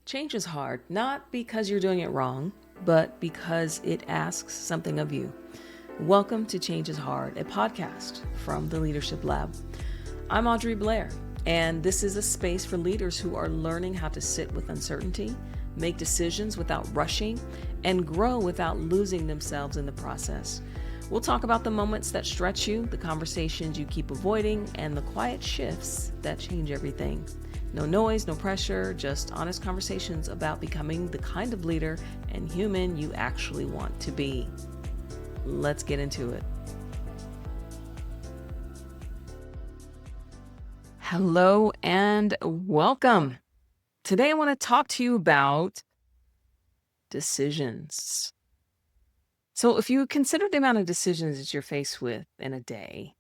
Change is hard, not because you're doing it wrong, but because it asks something of you. Welcome to Change is Hard, a podcast from the Leadership Lab. I'm Audrey Blair, and this is a space for leaders who are learning how to sit with uncertainty, make decisions without rushing, and grow without losing themselves in the process. We'll talk about the moments that stretch you, the conversations you keep avoiding, and the quiet shifts that change everything. No noise, no pressure, just honest conversations about becoming the kind of leader and human you actually want to be. Let's get into it. Hello and welcome. Today I want to talk to you about decisions. So if you consider the amount of decisions that you're faced with in a day,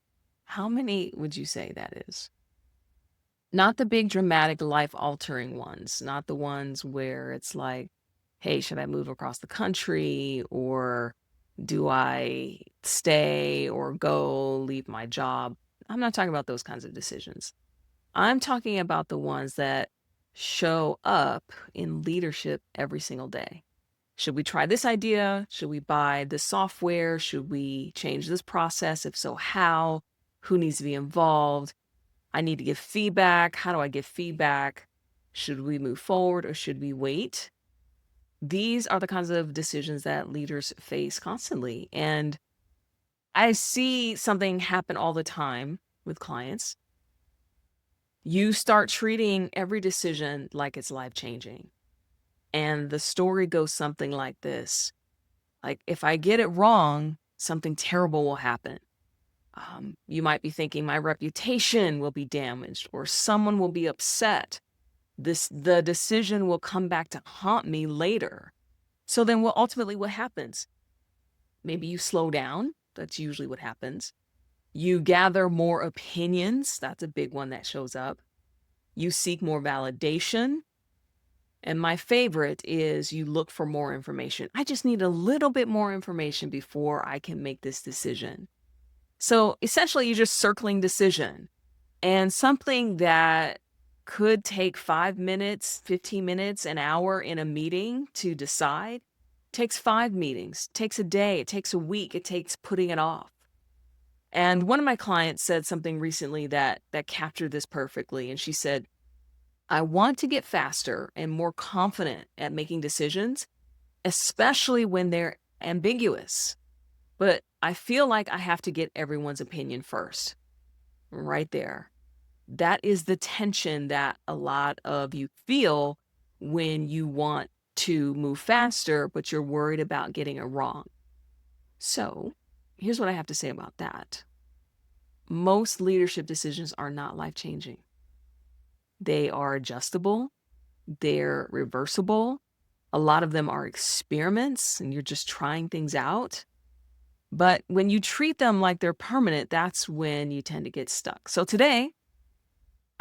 how many would you say that is? Not the big dramatic life-altering ones, not the ones where it's like, hey, should I move across the country, or do I stay or go, leave my job? I'm not talking about those kinds of decisions. I'm talking about the ones that show up in leadership every single day. Should we try this idea? Should we buy this software? Should we change this process? If so, how? Who needs to be involved? I need to give feedback. How do I give feedback? Should we move forward or should we wait? These are the kinds of decisions that leaders face constantly. And I see something happen all the time with clients. You start treating every decision like it's life-changing. And the story goes something like this. Like, if I get it wrong, something terrible will happen. You might be thinking my reputation will be damaged or someone will be upset. The decision will come back to haunt me later. So then what happens? Maybe you slow down. That's usually what happens. You gather more opinions. That's a big one that shows up. You seek more validation. And my favorite is you look for more information. I just need a little bit more information before I can make this decision. So essentially, you're just circling decision, and something that could take 5 minutes, 15 minutes, an hour in a meeting to decide takes 5 meetings, takes a day, it takes a week, it takes putting it off. And one of my clients said something recently that captured this perfectly. And she said, I want to get faster and more confident at making decisions, especially when they're ambiguous. But I feel like I have to get everyone's opinion first. Right there. That is the tension that a lot of you feel when you want to move faster, but you're worried about getting it wrong. So here's what I have to say about that. Most leadership decisions are not life-changing. They are adjustable. They're reversible. A lot of them are experiments, and you're just trying things out. But when you treat them like they're permanent, that's when you tend to get stuck. So today,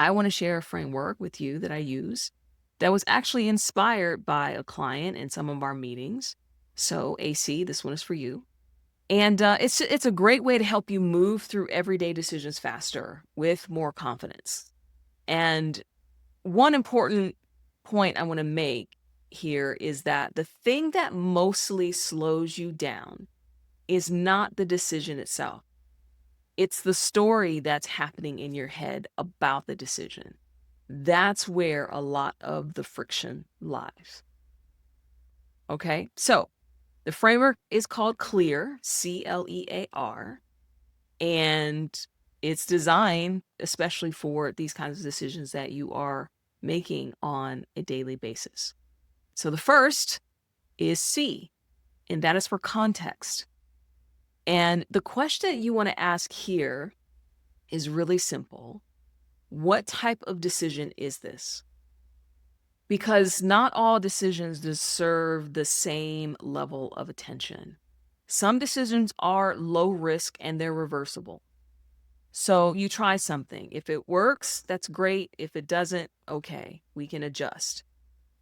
I want to share a framework with you that I use that was actually inspired by a client in some of our meetings. So AC, this one is for you. And it's a great way to help you move through everyday decisions faster with more confidence. And one important point I want to make here is that the thing that mostly slows you down is not the decision itself. It's the story that's happening in your head about the decision. That's where a lot of the friction lies. Okay, so the framework is called CLEAR, CLEAR, and it's designed especially for these kinds of decisions that you are making on a daily basis. So the first is C, and that is for context. And the question you want to ask here is really simple. What type of decision is this? Because not all decisions deserve the same level of attention. Some decisions are low risk and they're reversible. So you try something. If it works, that's great. If it doesn't, okay, we can adjust.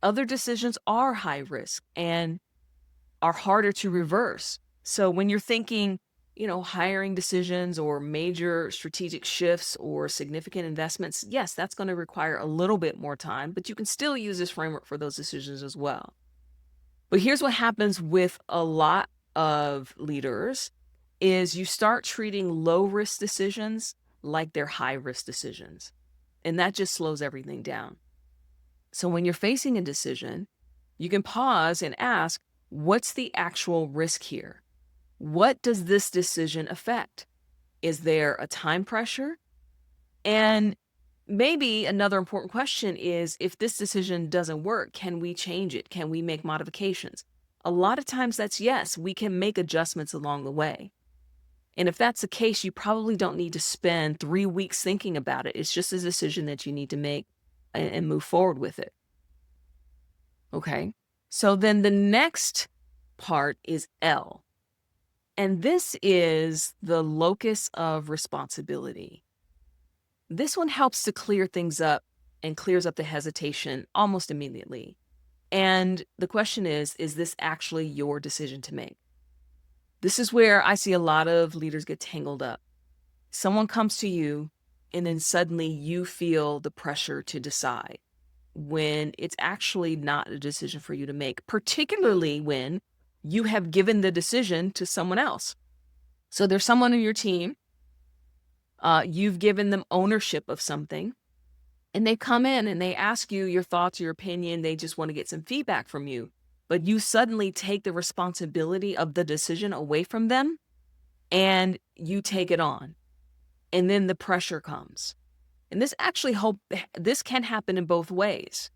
Other decisions are high risk and are harder to reverse. So when you're thinking, hiring decisions or major strategic shifts or significant investments, yes, that's going to require a little bit more time, but you can still use this framework for those decisions as well. But here's what happens with a lot of leaders is you start treating low risk decisions like they're high risk decisions. And that just slows everything down. So when you're facing a decision, you can pause and ask, what's the actual risk here? What does this decision affect? Is there a time pressure? And maybe another important question is, if this decision doesn't work, can we change it? Can we make modifications? A lot of times that's yes, we can make adjustments along the way. And if that's the case, you probably don't need to spend 3 weeks thinking about it. It's just a decision that you need to make and move forward with it. Okay. So then the next part is L. And this is the locus of responsibility. This one helps to clear things up and clears up the hesitation almost immediately. And the question is this actually your decision to make? This is where I see a lot of leaders get tangled up. Someone comes to you, and then suddenly you feel the pressure to decide when it's actually not a decision for you to make, particularly when you have given the decision to someone else. So there's someone on your team, you've given them ownership of something, and they come in and they ask you your thoughts, your opinion. They just want to get some feedback from you. But you suddenly take the responsibility of the decision away from them and you take it on. And then the pressure comes. And this can happen in both ways.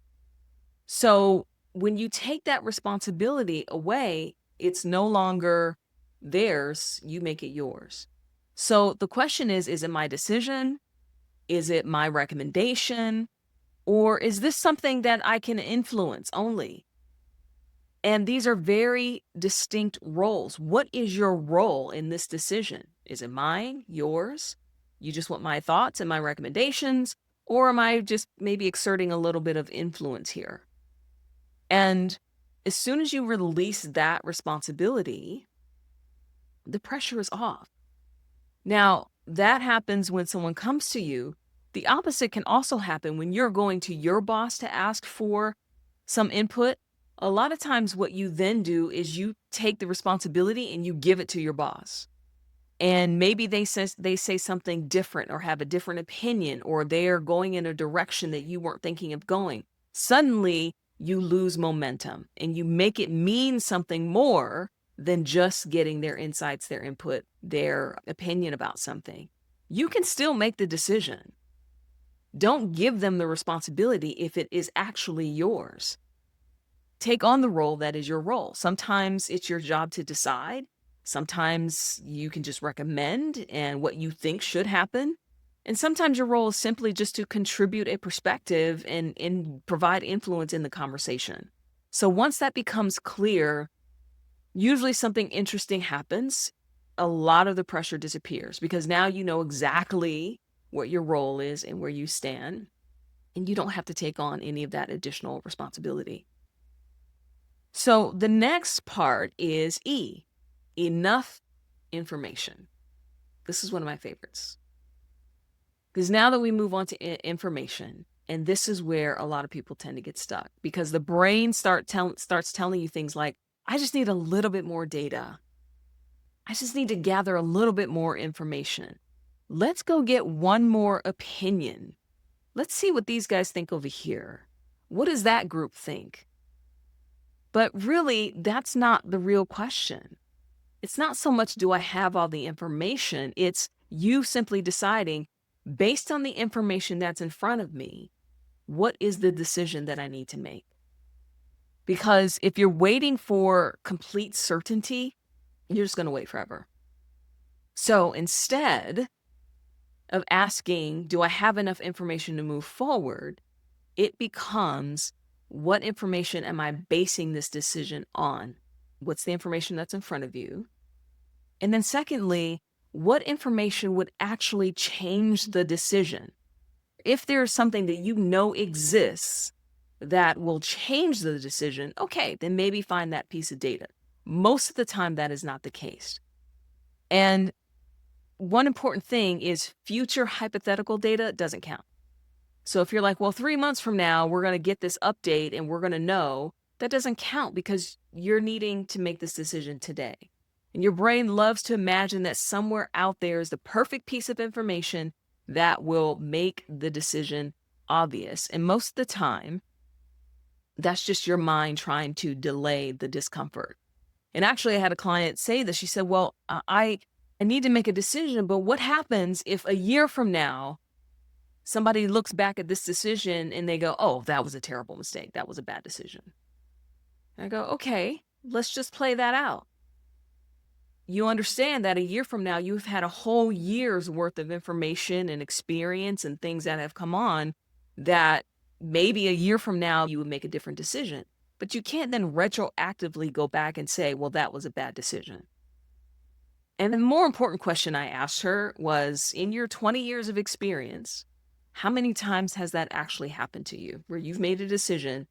So when you take that responsibility away, it's no longer theirs, you make it yours. So the question is it my decision? Is it my recommendation? Or is this something that I can influence only? And these are very distinct roles. What is your role in this decision? Is it mine, yours? You just want my thoughts and my recommendations? Or am I just maybe exerting a little bit of influence here? And as soon as you release that responsibility, the pressure is off. Now, that happens when someone comes to you. The opposite can also happen when you're going to your boss to ask for some input. A lot of times what you then do is you take the responsibility and you give it to your boss. And maybe they say something different or have a different opinion, or they are going in a direction that you weren't thinking of going. Suddenly you lose momentum and you make it mean something more than just getting their insights, their input, their opinion about something. You can still make the decision. Don't give them the responsibility if it is actually yours. Take on the role that is your role. Sometimes it's your job to decide. Sometimes you can just recommend and what you think should happen. And sometimes your role is simply just to contribute a perspective and provide influence in the conversation. So once that becomes clear, usually something interesting happens. A lot of the pressure disappears because now you know exactly what your role is and where you stand, and you don't have to take on any of that additional responsibility. So the next part is E, enough information. This is one of my favorites. Because now that we move on to information, and this is where a lot of people tend to get stuck, because the brain starts telling you things like, I just need a little bit more data. I just need to gather a little bit more information. Let's go get one more opinion. Let's see what these guys think over here. What does that group think? But really, that's not the real question. It's not so much, do I have all the information? It's you simply deciding, based on the information that's in front of me, what is the decision that I need to make? Because if you're waiting for complete certainty, you're just going to wait forever. So instead of asking, do I have enough information to move forward? It becomes, what information am I basing this decision on? What's the information that's in front of you? And then secondly, what information would actually change the decision? If there's something that you know exists that will change the decision, okay, then maybe find that piece of data. Most of the time, that is not the case. And one important thing is future hypothetical data doesn't count. So if you're like, well, 3 months from now, we're going to get this update and we're going to know, that doesn't count because you're needing to make this decision today. And your brain loves to imagine that somewhere out there is the perfect piece of information that will make the decision obvious. And most of the time, that's just your mind trying to delay the discomfort. And actually, I had a client say this. She said, well, I need to make a decision, but what happens if a year from now, somebody looks back at this decision and they go, oh, that was a terrible mistake. That was a bad decision. And I go, okay, let's just play that out. You understand that a year from now, you've had a whole year's worth of information and experience and things that have come on that maybe a year from now you would make a different decision. But you can't then retroactively go back and say, well, that was a bad decision. And the more important question I asked her was, in your 20 years of experience, how many times has that actually happened to you where you've made a decision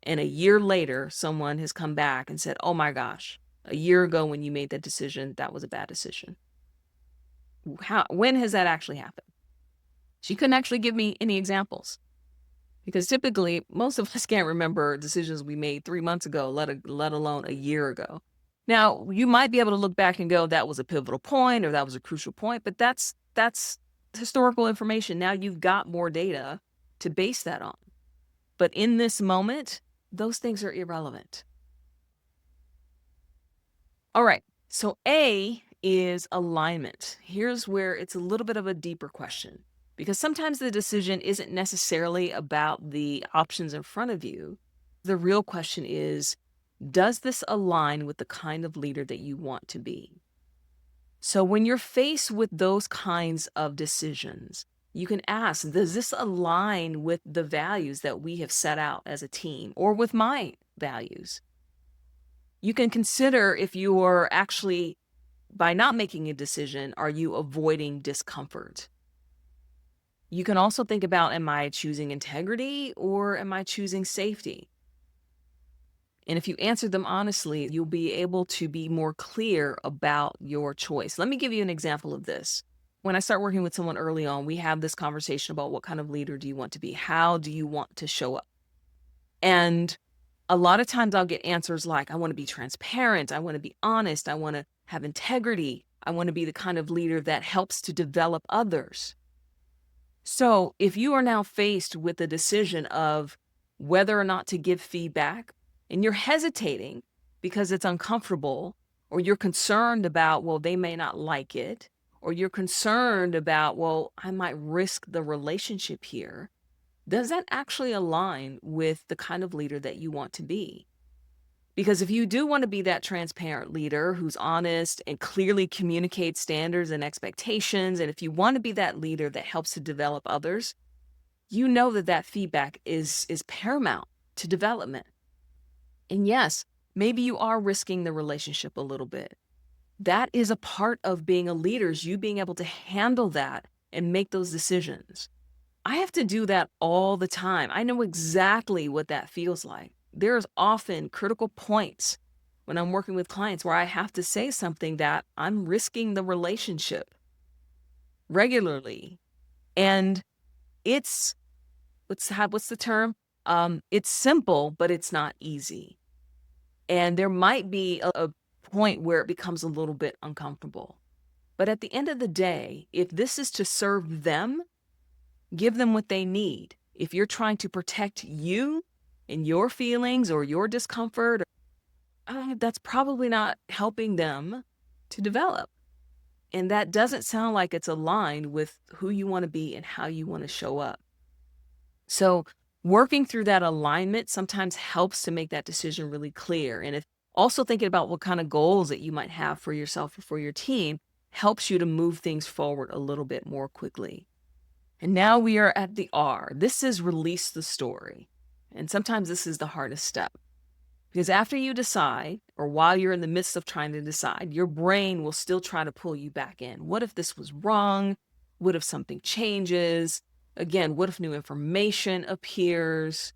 and a year later someone has come back and said, oh my gosh, a year ago when you made that decision, that was a bad decision? When has that actually happened? She couldn't actually give me any examples because typically most of us can't remember decisions we made 3 months ago, let alone a year ago. Now, you might be able to look back and go, that was a pivotal point or that was a crucial point, but that's historical information. Now you've got more data to base that on. But in this moment, those things are irrelevant. All right. So A is alignment. Here's where it's a little bit of a deeper question because sometimes the decision isn't necessarily about the options in front of you. The real question is, does this align with the kind of leader that you want to be? So when you're faced with those kinds of decisions, you can ask, does this align with the values that we have set out as a team or with my values? You can consider if you are actually, by not making a decision, are you avoiding discomfort? You can also think about, am I choosing integrity or am I choosing safety? And if you answer them honestly, you'll be able to be more clear about your choice. Let me give you an example of this. When I start working with someone early on, we have this conversation about what kind of leader do you want to be? How do you want to show up? And a lot of times I'll get answers like, I want to be transparent. I want to be honest. I want to have integrity. I want to be the kind of leader that helps to develop others. So if you are now faced with the decision of whether or not to give feedback, and you're hesitating because it's uncomfortable, or you're concerned about, well, they may not like it, or you're concerned about, well, I might risk the relationship here, does that actually align with the kind of leader that you want to be? Because if you do want to be that transparent leader who's honest and clearly communicates standards and expectations, and if you want to be that leader that helps to develop others, you know that that feedback is paramount to development. And yes, maybe you are risking the relationship a little bit. That is a part of being a leader, is you being able to handle that and make those decisions. I have to do that all the time. I know exactly what that feels like. There's often critical points when I'm working with clients where I have to say something that I'm risking the relationship regularly. And it's, what's the term? It's simple, but it's not easy. And there might be a point where it becomes a little bit uncomfortable. But at the end of the day, if this is to serve them, give them what they need. If you're trying to protect you and your feelings or your discomfort, that's probably not helping them to develop. And that doesn't sound like it's aligned with who you want to be and how you want to show up. So working through that alignment sometimes helps to make that decision really clear. And if also thinking about what kind of goals that you might have for yourself or for your team helps you to move things forward a little bit more quickly. And now we are at the R. This is release the story. And sometimes this is the hardest step. Because after you decide, or while you're in the midst of trying to decide, your brain will still try to pull you back in. What if this was wrong? What if something changes? Again, what if new information appears?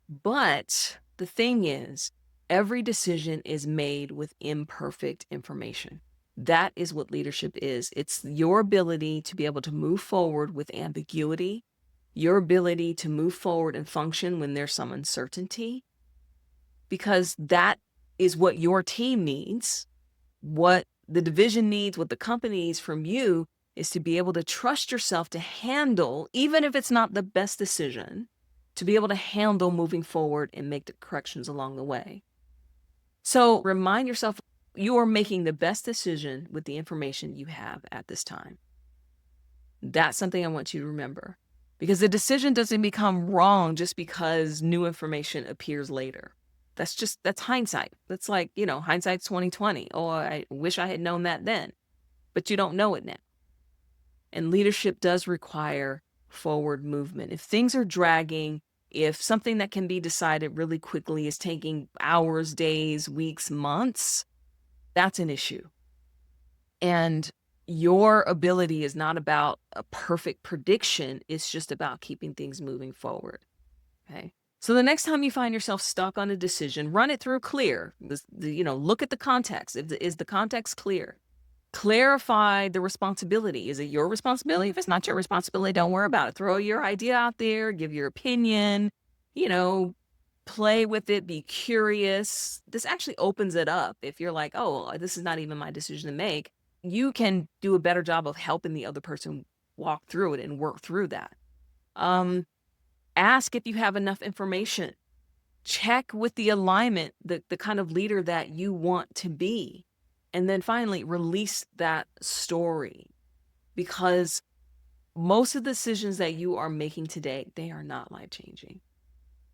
But the thing is, every decision is made with imperfect information. That is what leadership is. It's your ability to be able to move forward with ambiguity, your ability to move forward and function when there's some uncertainty, because that is what your team needs. What the division needs, what the company needs from you is to be able to trust yourself to handle, even if it's not the best decision, to be able to handle moving forward and make the corrections along the way. So remind yourself you are making the best decision with the information you have at this time. That's something I want you to remember, because the decision doesn't become wrong just because new information appears later. That's hindsight. That's like, hindsight's 2020. Oh, I wish I had known that then, but you don't know it now. And leadership does require forward movement. If things are dragging, if something that can be decided really quickly is taking hours, days, weeks, months, that's an issue. And your ability is not about a perfect prediction. It's just about keeping things moving forward. Okay. So the next time you find yourself stuck on a decision, run it through clear. Look at the context. Is the context clear? Clarify the responsibility. Is it your responsibility? If it's not your responsibility, don't worry about it. Throw your idea out there, give your opinion, play with it, be curious. This actually opens it up. If you're like, oh, this is not even my decision to make, you can do a better job of helping the other person walk through it and work through that. Ask if you have enough information. Check with the alignment, the kind of leader that you want to be. And then finally, release that story, because most of the decisions that you are making today, they are not life-changing.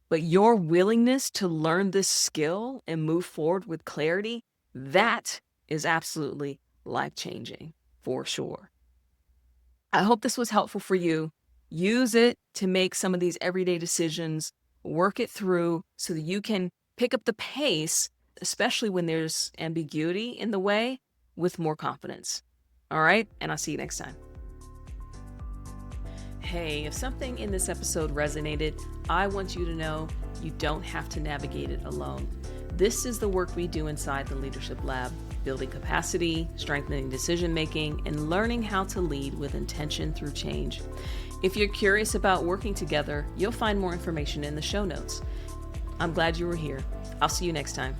But your willingness to learn this skill and move forward with clarity, that is absolutely life-changing for sure. I hope this was helpful for you. Use it to make some of these everyday decisions, work it through so that you can pick up the pace, especially when there's ambiguity in the way, with more confidence. All right, and I'll see you next time. Hey, if something in this episode resonated, I want you to know you don't have to navigate it alone. This is the work we do inside the Leadership Lab, building capacity, strengthening decision-making, and learning how to lead with intention through change. If you're curious about working together, you'll find more information in the show notes. I'm glad you were here. I'll see you next time.